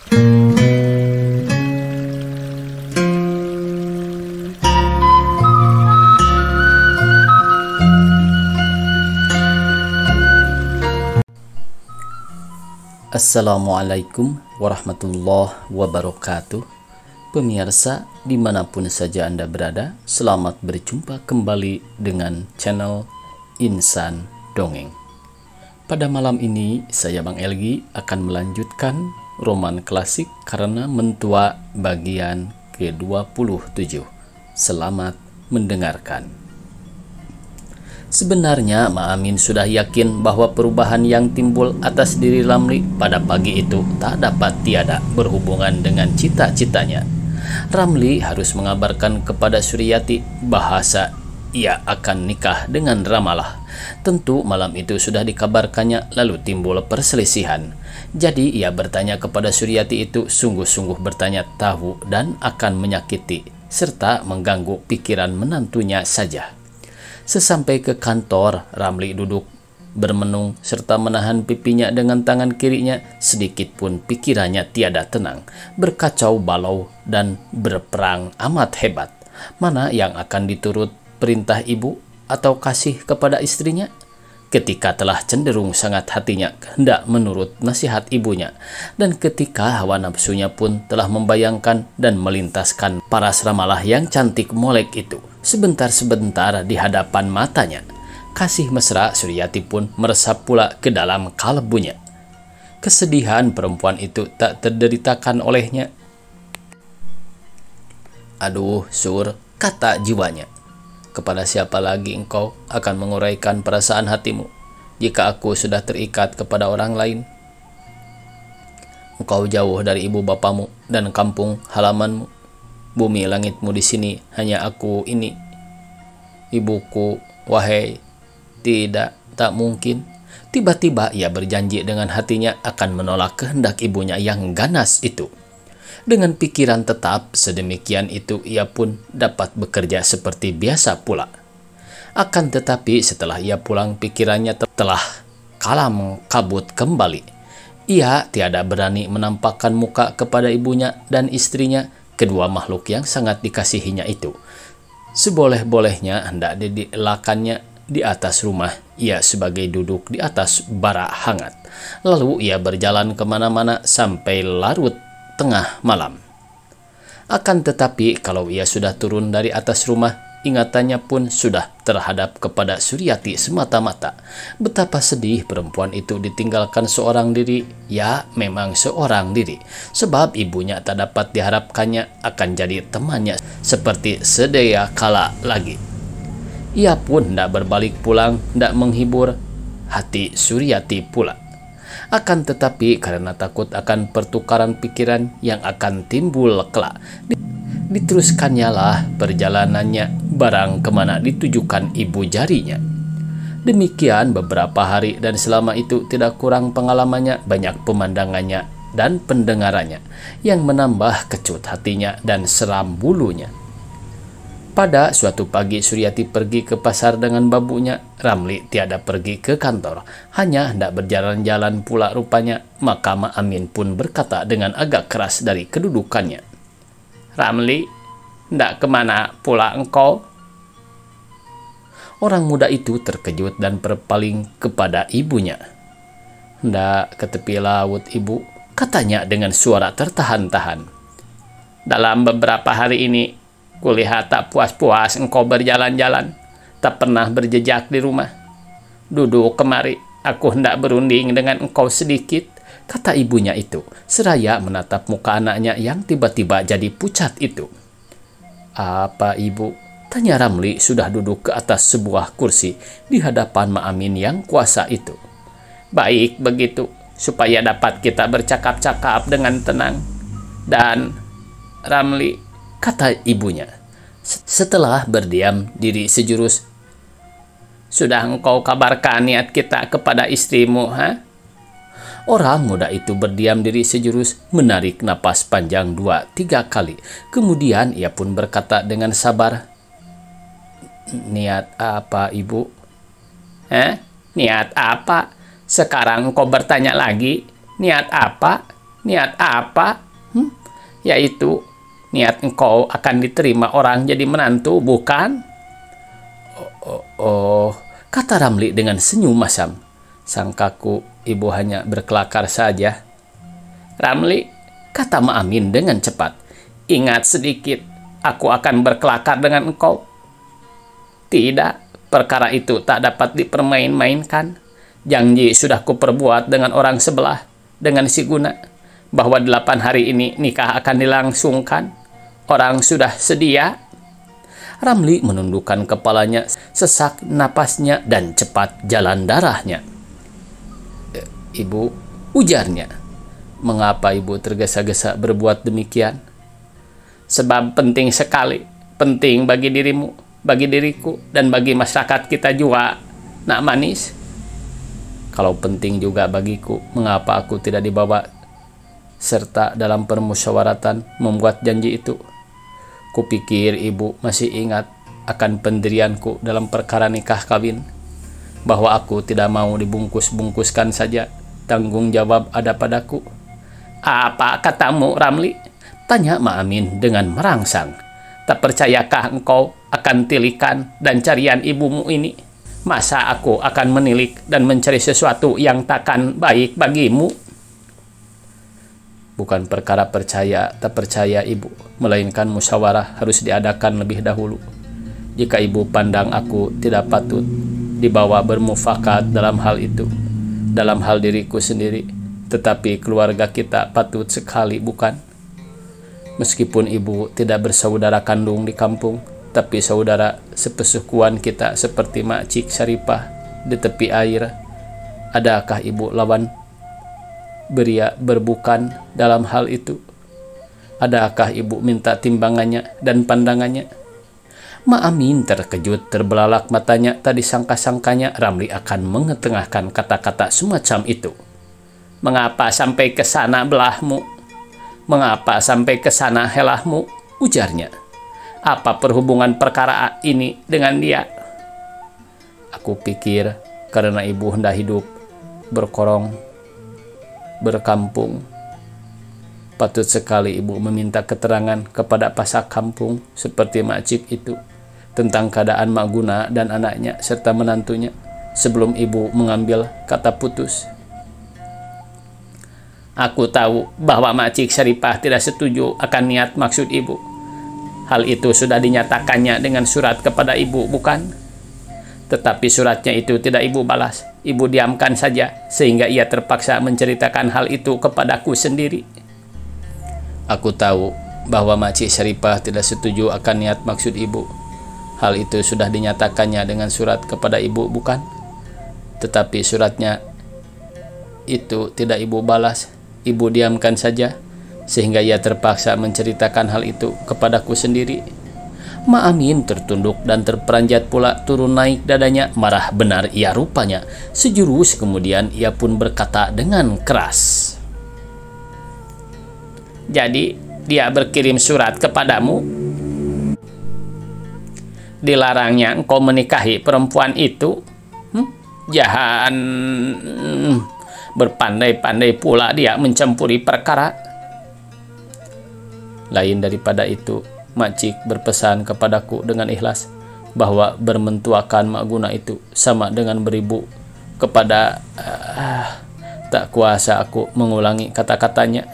Assalamualaikum warahmatullahi wabarakatuh. Pemirsa dimanapun saja Anda berada, selamat berjumpa kembali dengan channel Insan Dongeng. Pada malam ini saya Bang Elgi akan melanjutkan roman klasik Karena Mentua bagian ke-27. Selamat mendengarkan. Sebenarnya Ma Amin sudah yakin bahwa perubahan yang timbul atas diri Ramli pada pagi itu tak dapat tiada berhubungan dengan cita-citanya. Ramli harus mengabarkan kepada Suryati bahasa ia akan nikah dengan Ramalah. Tentu malam itu sudah dikabarkannya, lalu timbul perselisihan. Jadi ia bertanya kepada Suryati itu sungguh-sungguh bertanya tahu dan akan menyakiti serta mengganggu pikiran menantunya saja. Sesampai ke kantor, Ramli duduk bermenung serta menahan pipinya dengan tangan kirinya. Sedikit pun pikirannya tiada tenang, berkacau balau dan berperang amat hebat. Mana yang akan diturut perintah ibu atau kasih kepada istrinya? Ketika telah cenderung sangat hatinya hendak menurut nasihat ibunya, dan ketika hawa nafsunya pun telah membayangkan dan melintaskan paras Ramalah yang cantik molek itu sebentar-sebentar di hadapan matanya, kasih mesra Suryati pun meresap pula ke dalam kalbunya. Kesedihan perempuan itu tak terderitakan olehnya. "Aduh, Sur," kata jiwanya, "kepada siapa lagi engkau akan menguraikan perasaan hatimu jika aku sudah terikat kepada orang lain? Engkau jauh dari ibu bapamu dan kampung halamanmu. Bumi langitmu di sini hanya aku ini, ibuku. Wahai, tidak, tak mungkin." Tiba-tiba ia berjanji dengan hatinya akan menolak kehendak ibunya yang ganas itu. Dengan pikiran tetap sedemikian itu ia pun dapat bekerja seperti biasa pula. Akan tetapi setelah ia pulang pikirannya telah kalam kabut kembali. Ia tiada berani menampakkan muka kepada ibunya dan istrinya, kedua makhluk yang sangat dikasihinya itu. Seboleh-bolehnya hendak dielakannya di atas rumah, ia sebagai duduk di atas bara hangat. Lalu ia berjalan kemana-mana sampai larut tengah malam. Akan tetapi kalau ia sudah turun dari atas rumah, ingatannya pun sudah terhadap kepada Suryati semata-mata. Betapa sedih perempuan itu ditinggalkan seorang diri. Ya, memang seorang diri, sebab ibunya tak dapat diharapkannya akan jadi temannya seperti sedia kala lagi. Ia pun hendak berbalik pulang, hendak menghibur hati Suryati pula. Akan tetapi karena takut akan pertukaran pikiran yang akan timbul kelak, diteruskannya lah perjalanannya barang kemana ditujukan ibu jarinya. Demikian beberapa hari, dan selama itu tidak kurang pengalamannya, banyak pemandangannya dan pendengarannya yang menambah kecut hatinya dan seram bulunya. Pada suatu pagi Suryati pergi ke pasar dengan babunya. Ramli tiada pergi ke kantor, hanya hendak berjalan-jalan pula rupanya. Maka Ma Amin pun berkata dengan agak keras dari kedudukannya, "Ramli, hendak kemana pula engkau?" Orang muda itu terkejut dan berpaling kepada ibunya. "Hendak ke tepi laut, ibu," katanya dengan suara tertahan-tahan. "Dalam beberapa hari ini kulihat tak puas-puas engkau berjalan-jalan, tak pernah berjejak di rumah. Duduk kemari, aku hendak berunding dengan engkau sedikit," kata ibunya itu, seraya menatap muka anaknya yang tiba-tiba jadi pucat itu. "Apa ibu?" tanya Ramli sudah duduk ke atas sebuah kursi di hadapan Ma Amin yang kuasa itu. "Baik begitu, supaya dapat kita bercakap-cakap dengan tenang. Dan Ramli," kata ibunya setelah berdiam diri sejurus, "sudah engkau kabarkan niat kita kepada istrimu, ha?" Orang muda itu berdiam diri sejurus, menarik napas panjang 2-3 kali. Kemudian ia pun berkata dengan sabar, "Niat apa, ibu?" "Niat apa? Sekarang engkau bertanya lagi? Niat apa? Niat apa? Yaitu niat engkau akan diterima orang jadi menantu, bukan? Oh, kata Ramli dengan senyum masam. Sangkaku ibu hanya berkelakar saja. Ramli, kata Maamin dengan cepat. Ingat sedikit, aku akan berkelakar dengan engkau. Tidak, perkara itu tak dapat dipermain-mainkan. Janji sudah kuperbuat dengan orang sebelah, dengan si Guna, bahwa 8 hari ini nikah akan dilangsungkan. Orang sudah sedia. Ramli menundukkan kepalanya, sesak napasnya, dan cepat jalan darahnya. Ibu, ujarnya. Mengapa ibu tergesa-gesa berbuat demikian? Sebab penting sekali, penting bagi dirimu, bagi diriku, dan bagi masyarakat kita juga, nak manis. Kalau penting juga bagiku, mengapa aku tidak dibawa serta dalam permusyawaratan membuat janji itu? Kupikir ibu masih ingat akan pendirianku dalam perkara nikah kawin, bahwa aku tidak mau dibungkus-bungkuskan saja, tanggung jawab ada padaku. Apa katamu, Ramli? Tanya Maamin dengan merangsang. Tak percayakah engkau akan tilikan dan carian ibumu ini? Masa aku akan menilik dan mencari sesuatu yang takkan baik bagimu? Bukan perkara percaya tak percaya ibu, melainkan musyawarah harus diadakan lebih dahulu. Jika ibu pandang aku tidak patut dibawa bermufakat dalam hal itu, dalam hal diriku sendiri, tetapi keluarga kita patut sekali, bukan? Meskipun ibu tidak bersaudara kandung di kampung, tapi saudara sepesukuan kita seperti Mak Cik Syaripah di tepi air. Adakah ibu lawan beria berbukan dalam hal itu? Adakah ibu minta timbangannya dan pandangannya? Maamin terkejut, terbelalak matanya. Tadi sangka-sangkanya Ramli akan mengetengahkan kata-kata semacam itu. Mengapa sampai ke sana belahmu? Mengapa sampai ke sana helahmu? Ujarnya. Apa perhubungan perkara ini dengan dia? Aku pikir karena ibu hendak hidup berkorong, berkampung. Patut sekali ibu meminta keterangan kepada pasak kampung seperti Mak Cik itu tentang keadaan Mak Guna dan anaknya serta menantunya sebelum ibu mengambil kata putus. Aku tahu bahwa Mak Cik Syaripah tidak setuju akan niat maksud ibu. Hal itu sudah dinyatakannya dengan surat kepada ibu, bukan? Tetapi suratnya itu tidak ibu balas. Ibu diamkan saja sehingga ia terpaksa menceritakan hal itu kepadaku sendiri. Aku tahu bahwa Mak Cik Syaripah tidak setuju akan niat maksud ibu. Hal itu sudah dinyatakannya dengan surat kepada ibu, bukan? Tetapi suratnya itu tidak ibu balas. Ibu diamkan saja sehingga ia terpaksa menceritakan hal itu kepadaku sendiri. Maamin tertunduk dan terperanjat pula turun naik dadanya. Marah benar ia rupanya. Sejurus kemudian ia pun berkata dengan keras. Jadi dia berkirim surat kepadamu? Dilarangnya engkau menikahi perempuan itu? Jahan. Berpandai-pandai pula dia mencampuri perkara. Lain daripada itu, Mak Cik berpesan kepadaku dengan ikhlas bahwa bermentuakan Mak Guna itu sama dengan beribu kepada tak kuasa aku mengulangi kata-katanya.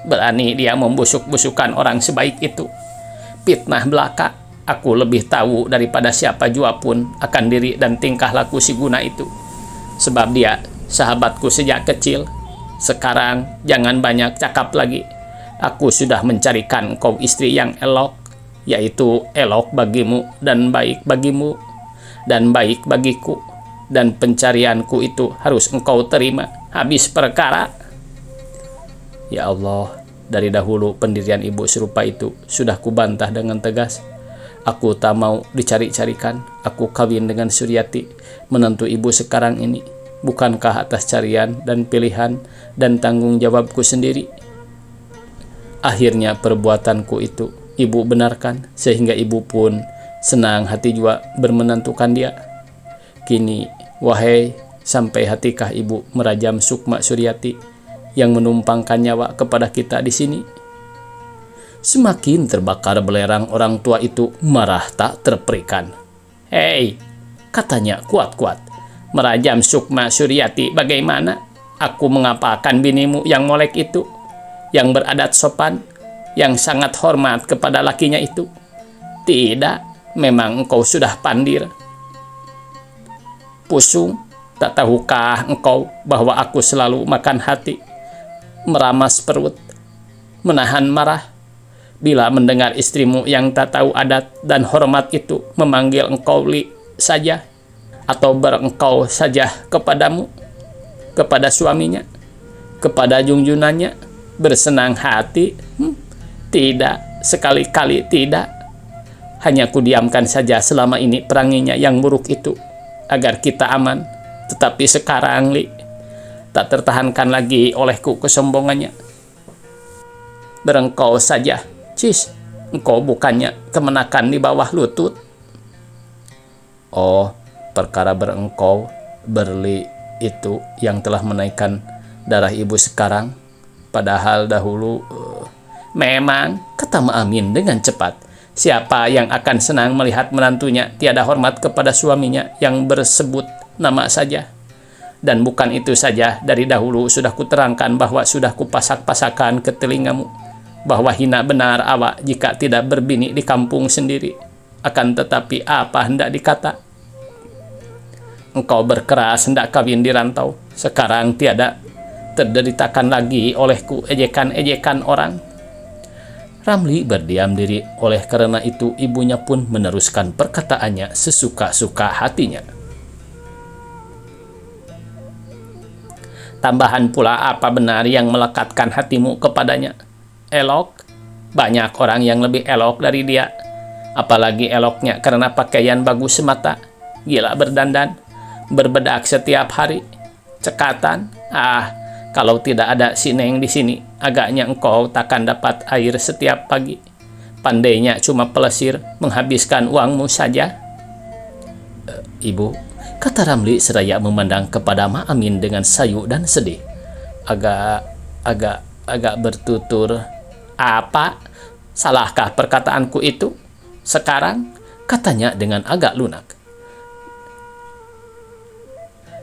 Berani dia membusuk-busukan orang sebaik itu. Fitnah belaka. Aku lebih tahu daripada siapa jua pun akan diri dan tingkah laku si Guna itu. Sebab dia sahabatku sejak kecil. Sekarang jangan banyak cakap lagi. Aku sudah mencarikan kau istri yang elok, yaitu elok bagimu dan baik bagimu dan baik bagiku. Dan pencarianku itu harus engkau terima. Habis perkara. Ya Allah, dari dahulu pendirian ibu serupa itu sudah kubantah dengan tegas. Aku tak mau dicari-carikan. Aku kawin dengan Suryati, menantu ibu sekarang ini. Bukankah atas carian dan pilihan dan tanggung jawabku sendiri? Akhirnya perbuatanku itu ibu benarkan, sehingga ibu pun senang hati jua bermenantukan dia. Kini, wahai, sampai hatikah ibu merajam Sukma Suryati yang menumpangkan nyawa kepada kita di sini. Semakin terbakar belerang, orang tua itu marah tak terperikan. "Hei," katanya kuat-kuat, "merajam Sukma Suryati bagaimana? Aku mengapakan binimu yang molek itu, yang beradat sopan, yang sangat hormat kepada lakinya itu? Tidak, memang engkau sudah pandir. Pusung, tak tahukah engkau bahwa aku selalu makan hati, meramas perut, menahan marah, bila mendengar istrimu yang tak tahu adat dan hormat itu memanggil engkau li saja, atau berengkau saja kepadamu, kepada suaminya, kepada junjunannya, bersenang hati? Tidak, sekali-kali tidak. Hanya kudiamkan saja selama ini peranginya yang buruk itu, agar kita aman. Tetapi sekarang, Li, tak tertahankan lagi olehku kesombongannya. Berengkau saja, cis, engkau bukannya kemenakan di bawah lutut." "Oh, perkara berengkau, berli itu yang telah menaikkan darah ibu sekarang. Padahal dahulu..." "Memang," kata Maamin dengan cepat, "siapa yang akan senang melihat menantunya tiada hormat kepada suaminya yang bersebut nama saja? Dan bukan itu saja, dari dahulu sudah kuterangkan bahwa sudah kupasak-pasakan ke telingamu, bahwa hina benar awak jika tidak berbini di kampung sendiri. Akan tetapi apa hendak dikata? Engkau berkeras hendak kawin di rantau. Sekarang tiada terderitakan lagi olehku ejekan-ejekan orang." Ramli berdiam diri, oleh karena itu ibunya pun meneruskan perkataannya sesuka-suka hatinya. "Tambahan pula apa benar yang melekatkan hatimu kepadanya? Elok? Banyak orang yang lebih elok dari dia. Apalagi eloknya karena pakaian bagus semata. Gila berdandan, berbedak setiap hari, cekatan. Kalau tidak ada si Neng di sini, agaknya engkau takkan dapat air setiap pagi. Pandainya cuma pelesir, menghabiskan uangmu saja." "Ibu," kata Ramli seraya memandang kepada Maamin dengan sayu dan sedih. Agak bertutur." "Apa? Salahkah perkataanku itu? Sekarang?" katanya dengan agak lunak.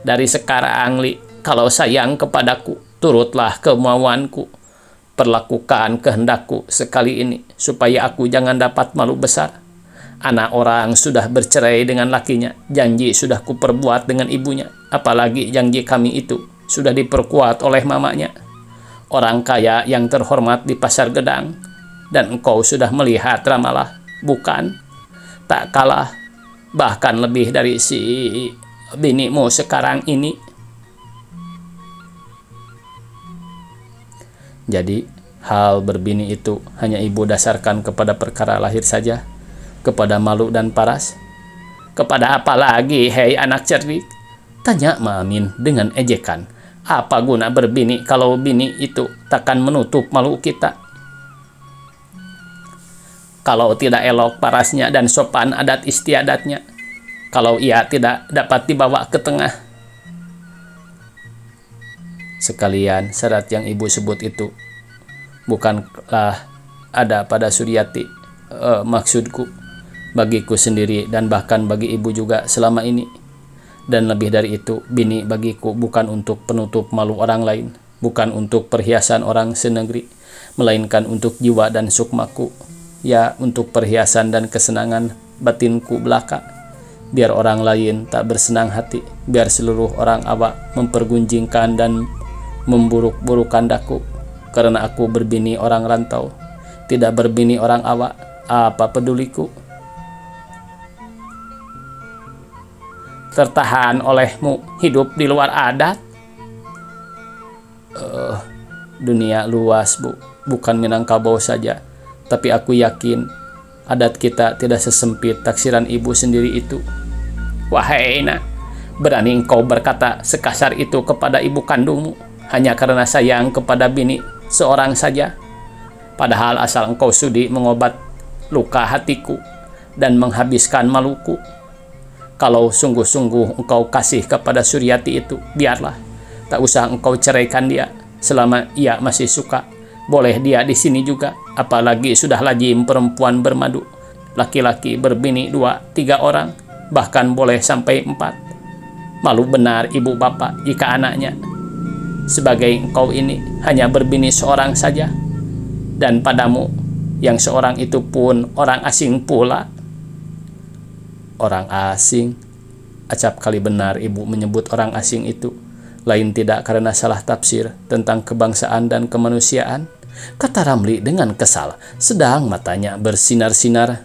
"Dari sekarang, Li, kalau sayang kepadaku, turutlah kemauanku. Perlakukan kehendakku sekali ini, supaya aku jangan dapat malu besar. Anak orang sudah bercerai dengan lakinya, janji sudah kuperbuat dengan ibunya, apalagi janji kami itu sudah diperkuat oleh mamanya. Orang kaya yang terhormat di pasar Gedang, dan engkau sudah melihat ramalah, bukan? Tak kalah, bahkan lebih dari si binimu sekarang ini." Jadi, hal berbini itu hanya ibu dasarkan kepada perkara lahir saja, kepada malu dan paras? "Kepada apa lagi, hei anak cerdik?" tanya Maamin dengan ejekan. "Apa guna berbini kalau bini itu takkan menutup malu kita? Kalau tidak elok parasnya dan sopan adat istiadatnya, kalau ia tidak dapat dibawa ke tengah." Sekalian syarat yang ibu sebut itu bukanlah ada pada Suryati, maksudku bagiku sendiri dan bahkan bagi ibu juga selama ini. Dan lebih dari itu, bini bagiku bukan untuk penutup malu orang lain, bukan untuk perhiasan orang senegeri, melainkan untuk jiwa dan sukmaku, ya untuk perhiasan dan kesenangan batinku belaka. Biar orang lain tak bersenang hati, biar seluruh orang awak mempergunjingkan dan memburuk-burukan daku, karena aku berbini orang rantau, tidak berbini orang awak. Apa peduliku? Tertahan olehmu hidup di luar adat? Dunia luas, Bu, bukan Minangkabau saja, tapi aku yakin adat kita tidak sesempit taksiran ibu sendiri itu. Wahai nak, berani engkau berkata sekasar itu kepada ibu kandungmu hanya karena sayang kepada bini seorang saja? Padahal asal engkau sudi mengobat luka hatiku dan menghabiskan maluku. Kalau sungguh-sungguh engkau kasih kepada Suryati itu, biarlah, tak usah engkau ceraikan dia. Selama ia masih suka, boleh dia di sini juga. Apalagi sudah lazim perempuan bermadu. Laki-laki berbini 2-3 orang, bahkan boleh sampai 4. Malu benar ibu bapak jika anaknya sebagai engkau ini hanya berbini seorang saja, dan padamu yang seorang itu pun orang asing pula. Orang asing? Acap kali benar ibu menyebut orang asing itu, lain tidak karena salah tafsir tentang kebangsaan dan kemanusiaan, kata Ramli dengan kesal, sedang matanya bersinar-sinar.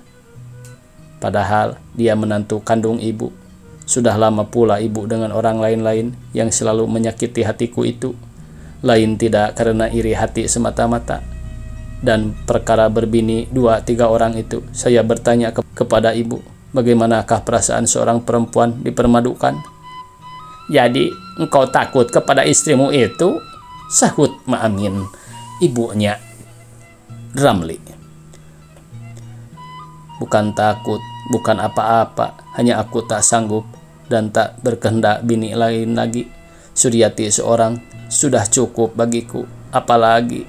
Padahal dia menantu kandung ibu. Sudah lama pula ibu dengan orang lain-lain yang selalu menyakiti hatiku itu, lain tidak karena iri hati semata-mata. Dan perkara berbini 2-3 orang itu, saya bertanya kepada ibu, bagaimanakah perasaan seorang perempuan dipermadukan? Jadi engkau takut kepada istrimu itu? Sahut Maamin, ibunya Ramli. Bukan takut, bukan apa-apa, hanya aku tak sanggup dan tak berkehendak bini lain lagi. Suryati seorang sudah cukup bagiku, apalagi.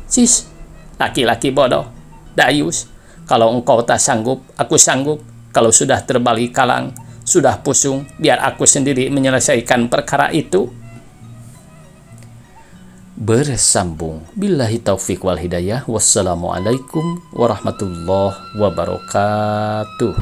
Sis, laki-laki bodoh, dayus. Kalau engkau tak sanggup, aku sanggup. Kalau sudah terbalik kalang, sudah pusung, biar aku sendiri menyelesaikan perkara itu. Bersambung. Billahi taufik wal hidayah. Wassalamualaikum warahmatullahi wabarakatuh.